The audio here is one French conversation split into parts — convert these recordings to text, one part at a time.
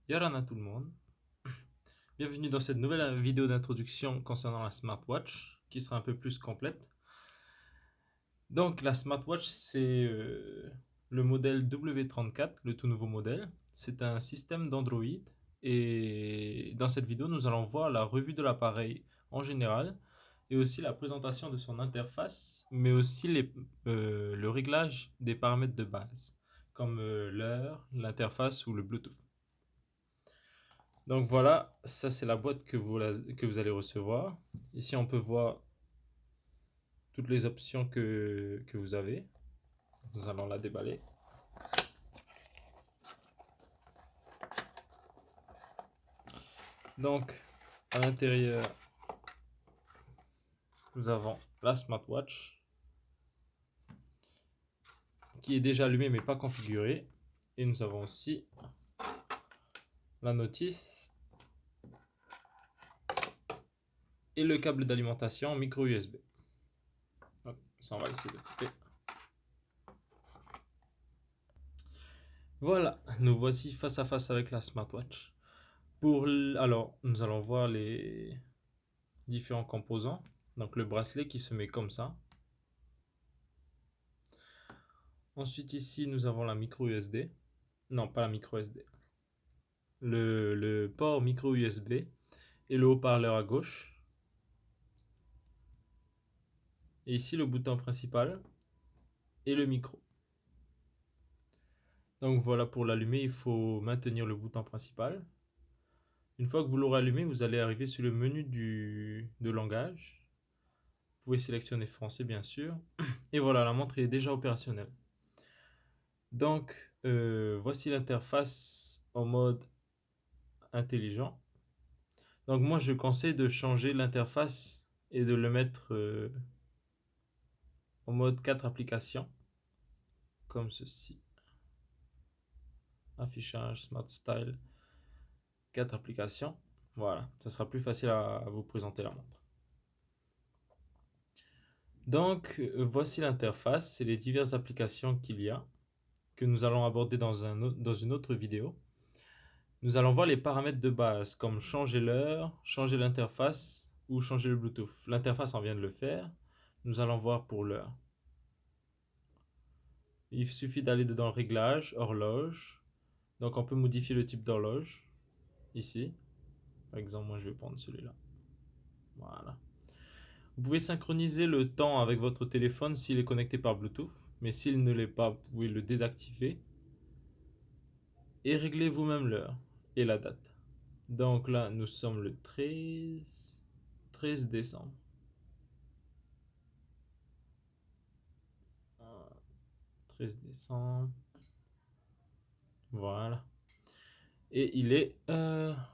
Yaran à tout le monde, bienvenue dans cette nouvelle vidéo d'introduction concernant la smartwatch qui sera un peu plus complète. Donc la smartwatch c'est le modèle W34, le tout nouveau modèle. C'est un système d'Android et dans cette vidéo nous allons voir la revue de l'appareil en général et aussi la présentation de son interface mais aussi le réglage des paramètres de base comme l'heure, l'interface ou le Bluetooth. Donc voilà, ça c'est la boîte que vous allez recevoir. Ici on peut voir toutes les options que vous avez. Nous allons la déballer. Donc à l'intérieur, nous avons la smartwatch qui est déjà allumée mais pas configurée. Et nous avons aussi la notice et le câble d'alimentation micro USB. Donc, ça on va essayer de couper. Voilà, nous voici face à face avec la smartwatch. Alors, nous allons voir les différents composants. Donc le bracelet qui se met comme ça. Ensuite ici nous avons la micro USB. Non, pas la micro SD. Le port micro USB et le haut-parleur à gauche. Et ici le bouton principal et le micro. Donc voilà, pour l'allumer, il faut maintenir le bouton principal. Une fois que vous l'aurez allumé, vous allez arriver sur le menu de langage. Vous pouvez sélectionner français bien sûr. Et voilà, la montre est déjà opérationnelle. Donc voici l'interface en mode intelligent. Donc moi je conseille de changer l'interface et de le mettre en mode 4 applications comme ceci. Affichage, Smart Style, 4 applications. Voilà, ça sera plus facile à vous présenter la montre. Donc voici l'interface, c'est les diverses applications qu'il y a, que nous allons aborder dans une autre vidéo. Nous allons voir les paramètres de base comme changer l'heure, changer l'interface ou changer le Bluetooth. L'interface on vient de le faire, nous allons voir pour l'heure. Il suffit d'aller dans le réglage, horloge. Donc on peut modifier le type d'horloge ici. Par exemple, moi je vais prendre celui-là. Voilà. Vous pouvez synchroniser le temps avec votre téléphone s'il est connecté par Bluetooth. Mais s'il ne l'est pas, vous pouvez le désactiver. Et régler vous-même l'heure et la date. Donc là, nous sommes le 13 décembre. 13 décembre. Voilà. Et il est... ah,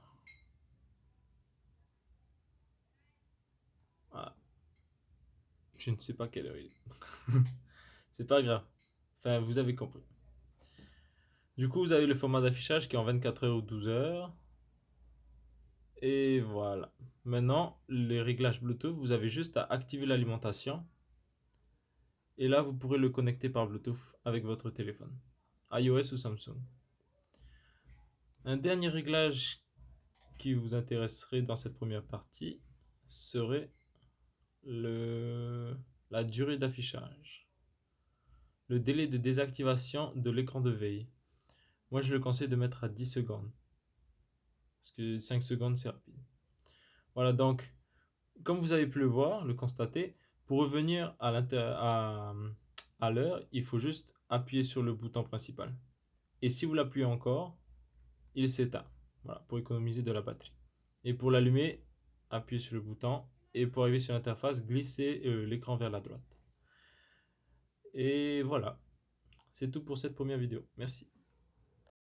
je ne sais pas quelle heure il est. C'est pas grave. Enfin, vous avez compris. Du coup, vous avez le format d'affichage qui est en 24 heures ou 12 heures. Et voilà. Maintenant, les réglages Bluetooth, vous avez juste à activer l'alimentation. Et là, vous pourrez le connecter par Bluetooth avec votre téléphone, iOS ou Samsung. Un dernier réglage qui vous intéresserait dans cette première partie serait la durée d'affichage. Le délai de désactivation de l'écran de veille. Moi, je le conseille de mettre à 10 secondes. Parce que 5 secondes, c'est rapide. Voilà, donc, comme vous avez pu le voir, le constater, pour revenir à l'heure, il faut juste appuyer sur le bouton principal. Et si vous l'appuyez encore, il s'éteint. Voilà, pour économiser de la batterie. Et pour l'allumer, appuyez sur le bouton. Et pour arriver sur l'interface, glissez l'écran vers la droite. Et voilà, c'est tout pour cette première vidéo. Merci.